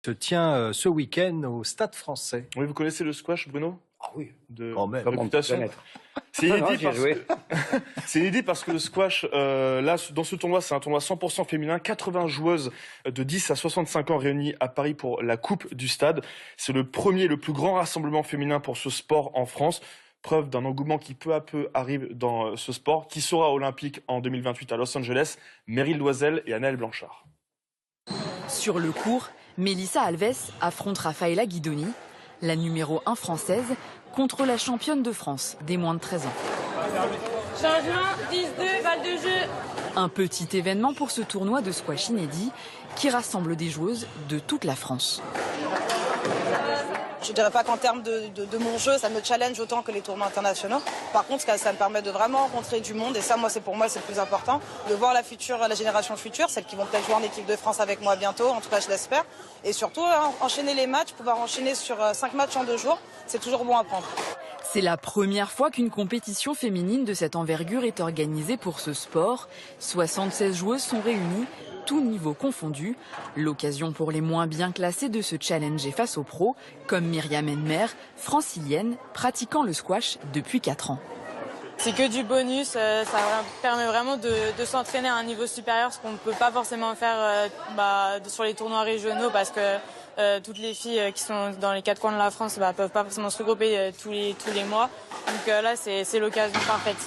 Se tient ce week-end au Stade Français. Oui, vous connaissez le squash, Bruno? Ah oui, de quand même. réputation. C'est inédit parce que le squash, là, dans ce tournoi, c'est un tournoi 100% féminin. 80 joueuses de 10 à 65 ans réunies à Paris pour la Coupe du Stade. C'est le premier, le plus grand rassemblement féminin pour ce sport en France. Preuve d'un engouement qui peu à peu arrive dans ce sport, qui sera olympique en 2028 à Los Angeles. Meryl Loisel et Anaëlle Blanchard. Sur le court, Melissa Alves affronte Rafaela Guidoni, la numéro 1 française, contre la championne de France des moins de 13 ans. Changement, 10-2, balle de jeu. Un petit événement pour ce tournoi de squash inédit qui rassemble des joueuses de toute la France. Je ne dirais pas qu'en termes de mon jeu, ça me challenge autant que les tournois internationaux. Par contre, ça me permet de vraiment rencontrer du monde. Et ça, pour moi, c'est le plus important. De voir la génération future, celles qui vont peut-être jouer en équipe de France avec moi bientôt. En tout cas, je l'espère. Et surtout, enchaîner les matchs, pouvoir enchaîner sur 5 matchs en 2 jours, c'est toujours bon à prendre. C'est la première fois qu'une compétition féminine de cette envergure est organisée pour ce sport. 76 joueuses sont réunies, tous niveaux confondus. L'occasion pour les moins bien classées de se challenger face aux pros, comme Myriam Enmer, francilienne, pratiquant le squash depuis 4 ans. C'est que du bonus, ça permet vraiment de s'entraîner à un niveau supérieur, ce qu'on ne peut pas forcément faire sur les tournois régionaux, parce que toutes les filles qui sont dans les 4 coins de la France ne peuvent pas forcément se regrouper tous les mois. Donc là, c'est l'occasion parfaite.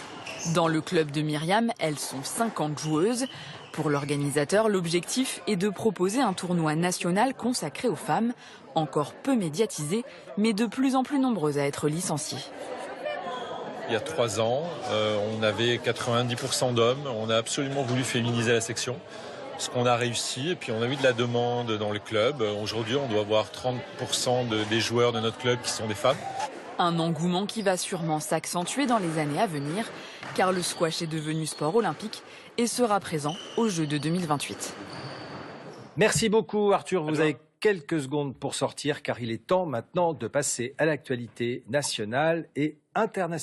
Dans le club de Myriam, elles sont 50 joueuses. Pour l'organisateur, l'objectif est de proposer un tournoi national consacré aux femmes, encore peu médiatisé, mais de plus en plus nombreuses à être licenciées. Il y a 3 ans, on avait 90% d'hommes. On a absolument voulu féminiser la section, ce qu'on a réussi. Et puis on a eu de la demande dans le club. Aujourd'hui, on doit avoir 30% des joueurs de notre club qui sont des femmes. Un engouement qui va sûrement s'accentuer dans les années à venir, car le squash est devenu sport olympique et sera présent aux Jeux de 2028. Merci beaucoup Arthur, vous avez quelques secondes pour sortir, car il est temps maintenant de passer à l'actualité nationale et internationale.